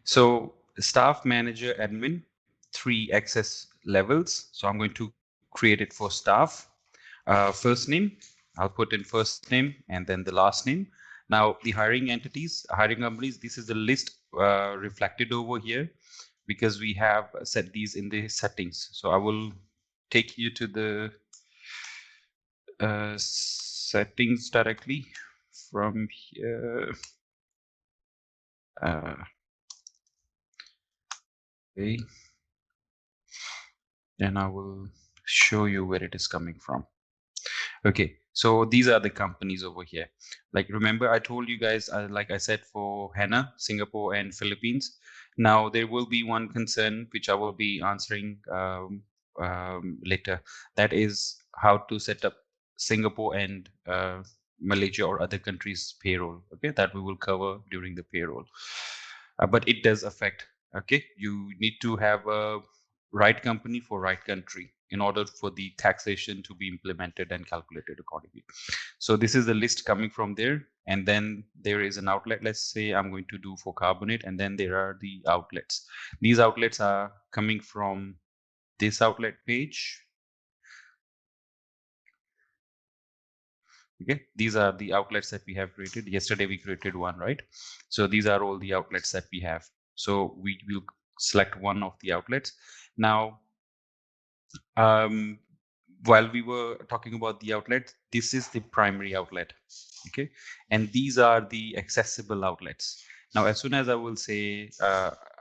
So staff manager admin, 3 access levels. So I'm going to create it for staff. First name, I'll put in first name and then the last name. Now the hiring entities, hiring companies, this is the list reflected over here because we have set these in the settings. So I will take you to the settings directly from here. Okay, and I will show you where it is coming from. Okay, so these are the companies over here. Like, remember I told you guys, like I said, for Hannah, Singapore and Philippines. Now there will be one concern which I will be answering later. That is how to set up Singapore and Malaysia or other countries' payroll. Okay, that we will cover during the payroll. But it does affect. Okay, you need to have a right company for right country in order for the taxation to be implemented and calculated accordingly. So this is the list coming from there, and then there is an outlet. Let's say I'm going to do for Carbonate, and then there are the outlets. These outlets are coming from this outlet page. Okay, these are the outlets that we have created. Yesterday we created one, right? So these are all the outlets that we have. So we will select one of the outlets. Now while we were talking about the outlet, this is the primary outlet. Okay, and these are the accessible outlets. Now as soon as I will say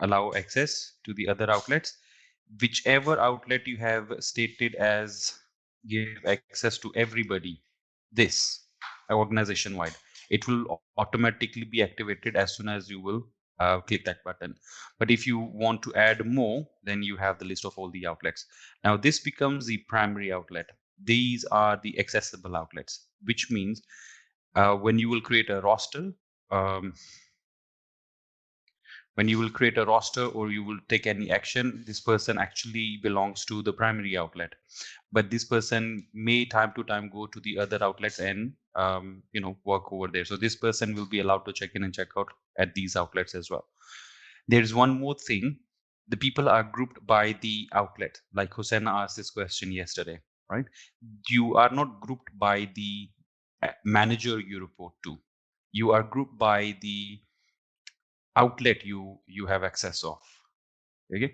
allow access to the other outlets, whichever outlet you have stated as give access to everybody, this organization wide, it will automatically be activated as soon as you will click that button. But if you want to add more, then you have the list of all the outlets. Now this becomes the primary outlet. These are the accessible outlets, which means when you will create a roster, um, when you will create a roster or you will take any action, this person actually belongs to the primary outlet, but this person may time to time go to the other outlets and work over there. So this person will be allowed to check in and check out at these outlets as well. There's one more thing. The people are grouped by the outlet. Like Hosanna asked this question yesterday, right? You are not grouped by the manager you report to. You are grouped by the outlet you have access of. Okay,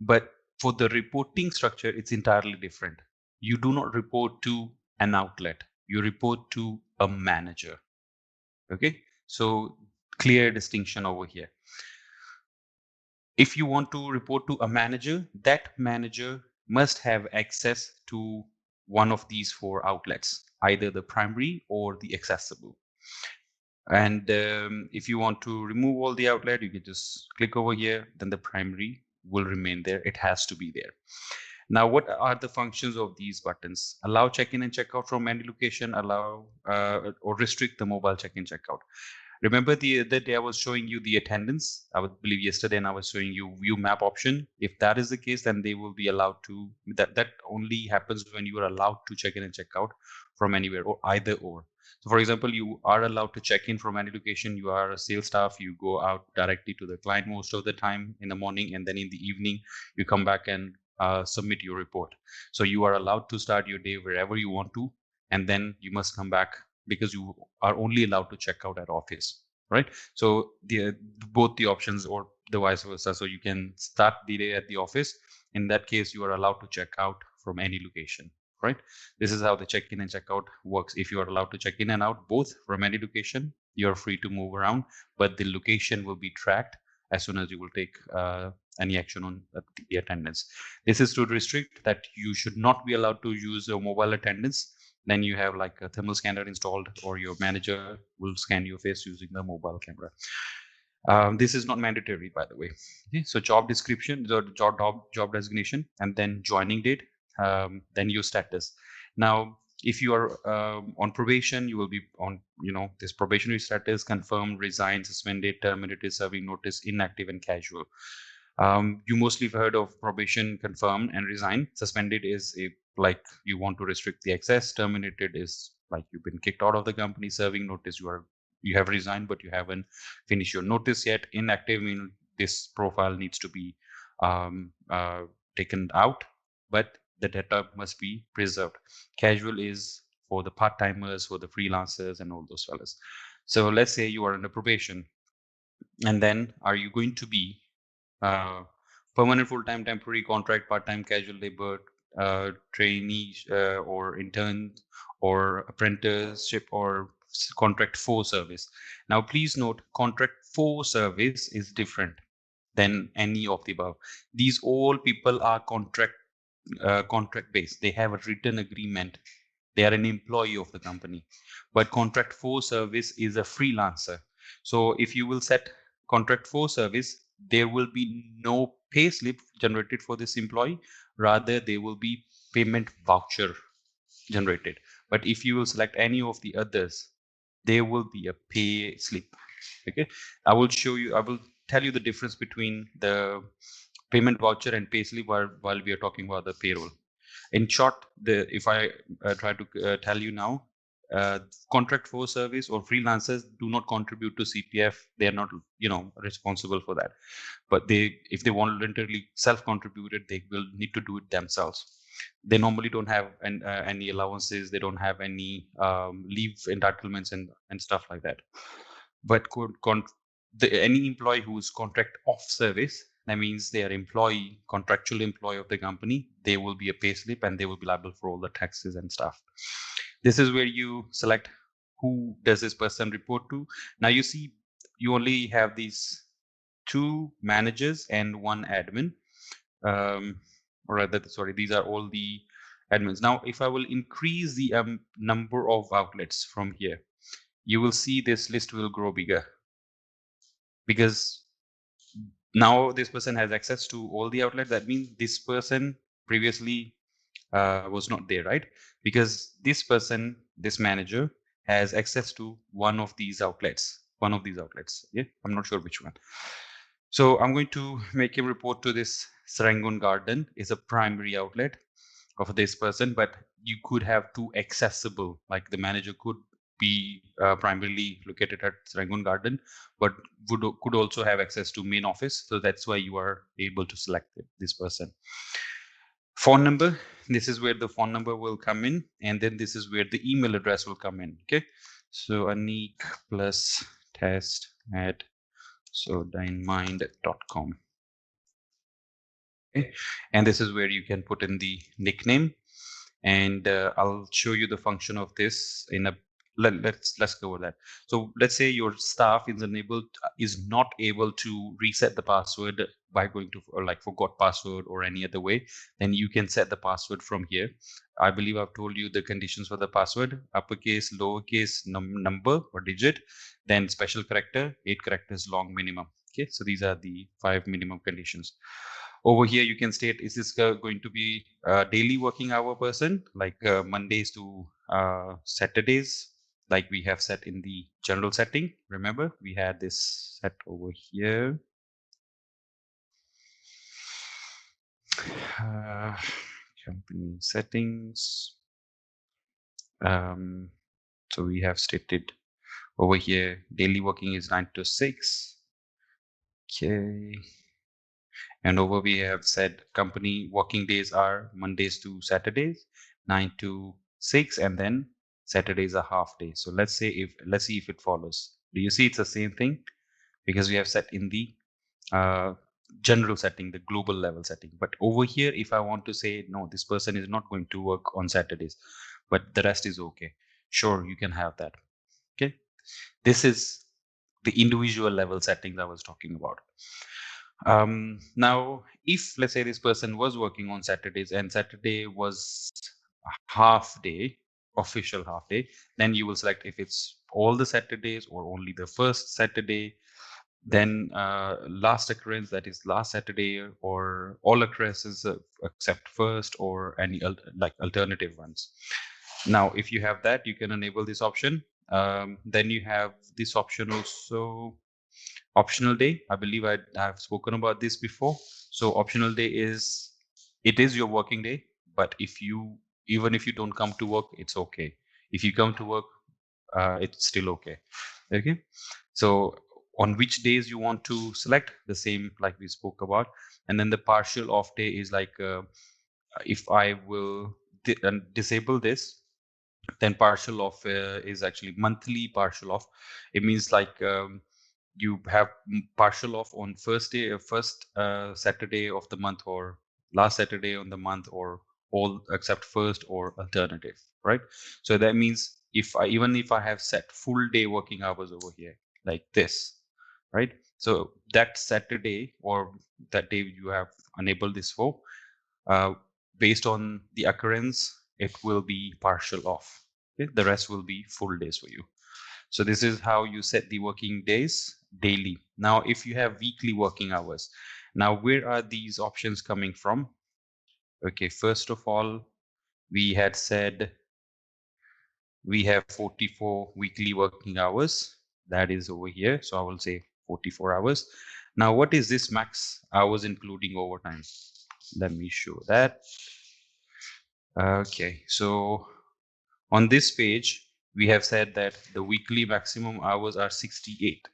but for the reporting structure, it's entirely different. You do not report to an outlet, you report to a manager. Okay, so clear distinction over here. If you want to report to a manager, that manager must have access to one of these 4 outlets, either the primary or the accessible. And if you want to remove all the outlet, you can just click over here, then the primary will remain there. It has to be there. Now, what are the functions of these buttons? Allow check-in and check-out from any location, allow or restrict the mobile check-in, check-out. Remember the other day I was showing you the attendance, I would believe yesterday, and I was showing you view map option. If that is the case, then they will be allowed to, that only happens when you are allowed to check in and check out from anywhere, or either or. So for example, you are allowed to check in from any location. You are a sales staff, you go out directly to the client most of the time in the morning, and then in the evening you come back and submit your report. So you are allowed to start your day wherever you want to, and then you must come back because you are only allowed to check out at office, right? So both the options or the vice versa. So you can start the day at the office. In that case, you are allowed to check out from any location, right? This is how the check-in and check-out works. If you are allowed to check in and out both from any location, you're free to move around, but the location will be tracked as soon as you will take any action on the attendance. This is to restrict that you should not be allowed to use a mobile attendance. Then you have like a thermal scanner installed, or your manager will scan your face using the mobile camera. This is not mandatory, by the way. Okay, so job description, the job designation, and then joining date, then your status. Now, if you are on probation, you will be on, this probationary status: confirmed, resigned, suspended, terminated, serving notice, inactive, and casual. You mostly have heard of probation, confirmed, and resign. Suspended is like you want to restrict the access. Terminated is like you've been kicked out of the company. Serving notice, you have resigned but you haven't finished your notice yet. Inactive means this profile needs to be taken out, but the data must be preserved. Casual is for the part-timers, for the freelancers, and all those fellas. So let's say you are under probation, and then are you going to be uh, permanent, full-time, temporary, contract, part-time, casual labor, trainee, or intern, or apprenticeship, or contract for service? Now, please note, contract for service is different than any of the above. These all people are contract based. They have a written agreement. They are an employee of the company. But contract for service is a freelancer. So if you will set contract for service, there will be no pay slip generated for this employee. Rather, there will be payment voucher generated. But if you will select any of the others, there will be a pay slip. Okay, I will show you, I will tell you the difference between the payment voucher and pay slip while we are talking about the payroll. In short, if I try to tell you now, uh, contract for service or freelancers do not contribute to CPF. They are not, responsible for that. But if they voluntarily self-contributed, they will need to do it themselves. They normally don't have any allowances. They don't have any leave entitlements and stuff like that. But any employee who's contract of service, that means they are contractual employee of the company, they will be a pay slip and they will be liable for all the taxes and stuff. This is where you select who does this person report to. Now you see, you only have these two managers and one admin. Or rather, sorry, these are all the admins. Now, if I will increase the number of outlets from here, you will see this list will grow bigger, because now this person has access to all the outlets. That means this person previously was not there, right? Because this manager has access to one of these outlets. Yeah, I'm not sure which one. So I'm going to make him report to this Serangoon Garden is a primary outlet of this person, but you could have two accessible, like the manager could be primarily located at Serangoon Garden, but could also have access to main office. So that's why you are able to select this person. Phone number, this is where the phone number will come in, and then this is where the email address will come in. Okay, so Anik plus test at sodinemind.com. Okay, and this is where you can put in the nickname, and I'll show you the function of this in a let's go over that. So let's say your staff is not able to reset the password by going to, or like, forgot password or any other way, then you can set the password from here. I believe I've told you the conditions for the password: uppercase, lowercase, number or digit, then special character, 8 characters long minimum. Okay, so these are the 5 minimum conditions. Over here you can state, is this going to be a daily working hour person, like Mondays to Saturdays, like we have set in the general setting. Remember, we had this set over here. Company settings. So we have stated over here, daily working is 9 to 6. Okay. And over we have said company working days are Mondays to Saturdays, 9 to 6, and then Saturdays are half day. So let's see if it follows. Do you see it's the same thing? Because we have set in the uh, general setting, the global level setting. But over here, if I want to say, no, this person is not going to work on Saturdays, but the rest is okay, sure, you can have that. Okay. This is the individual level settings I was talking about. Now, if let's say this person was working on Saturdays and Saturday was a half day, official half day, then you will select if it's all the Saturdays or only the first Saturday. Then last occurrence, that is last Saturday, or all occurrences except first, or any like alternative ones. Now, if you have that, you can enable this option. Then you have this option also, optional day. I believe have spoken about this before. So optional day is, it is your working day, but even if you don't come to work, it's okay. If you come to work, it's still okay. Okay. So on which days you want to select, the same like we spoke about. And then the partial off day is like if I will disable this, then partial off is actually monthly partial off. It means like you have partial off on first Saturday of the month, or last Saturday on the month, or all except first or alternative, right? So that means even if I have set full day working hours over here like this, right? So that Saturday or that day you have enabled this for, uh, based on the occurrence, it will be partial off. Okay? The rest will be full days for you. So this is how you set the working days daily. Now, if you have weekly working hours, now where are these options coming from? Okay, first of all, we had said we have 44 weekly working hours. That is over here. So I will say 44 hours. Now, what is this max hours including overtime? Let me show that. Okay, so on this page, we have said that the weekly maximum hours are 68.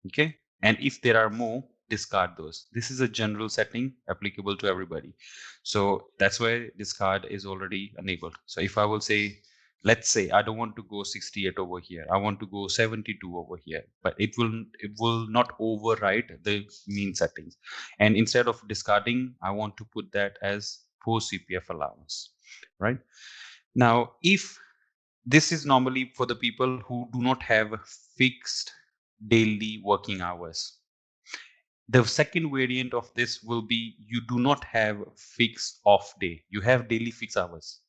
Okay, and if there are more, discard those. This is a general setting applicable to everybody. So that's why discard is already enabled. So if I will say, let's say I don't want to go 68 over here, I want to go 72 over here, but it will not override the mean settings. And instead of discarding, I want to put that as post CPF allowance, right? Now, if this is normally for the people who do not have fixed daily working hours. The second variant of this will be you do not have fixed off day. You have daily fixed hours,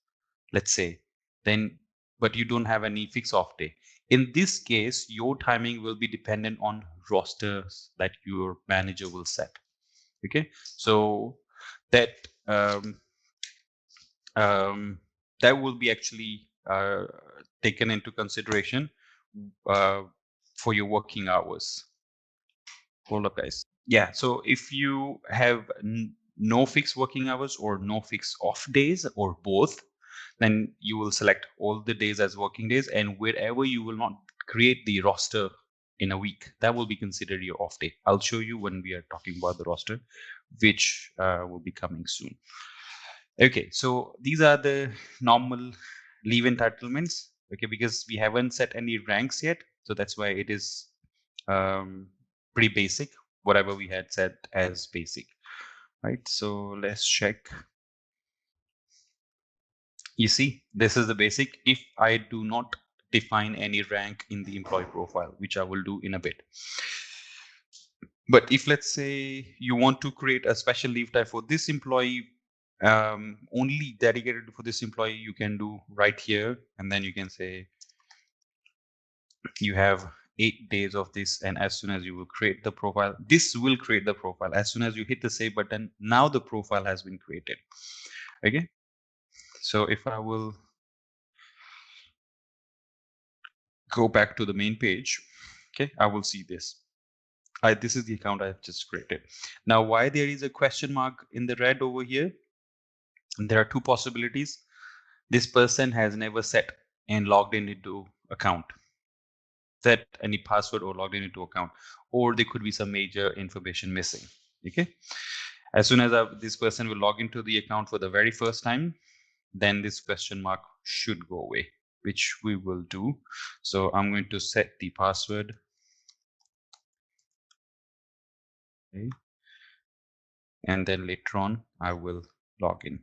let's say, then, but you don't have any fixed off day. In this case, your timing will be dependent on rosters that your manager will set. Okay, so that um, um, that will be actually taken into consideration uh, for your working hours. Hold up, guys. Yeah, so if you have no fixed working hours or no fixed off days or both, then you will select all the days as working days, and wherever you will not create the roster in a week, that will be considered your off day. I'll show you when we are talking about the roster, which will be coming soon. Okay, so these are the normal leave entitlements. Okay, because we haven't set any ranks yet, so that's why it is pretty basic. Whatever we had set as basic, right? So let's check. You see, this is the basic. If I do not define any rank in the employee profile, which I will do in a bit. But if let's say you want to create a special leave type for this employee, only dedicated for this employee, you can do right here, and then you can say you have 8 days of this, and as soon as you will create the profile, this will create the profile. As soon as you hit the save button, now the profile has been created. Okay, so if I will go back to the main page, okay, I will see this. This is the account I've just created. Now, why there is a question mark in the red over here? There are two possibilities. This person has never set and logged in into account, set any password or logged in into account, or there could be some major information missing. Okay, as soon as this person will log into the account for the very first time, then this question mark should go away, which we will do. So I'm going to set the password. Okay. And then later on, I will log in.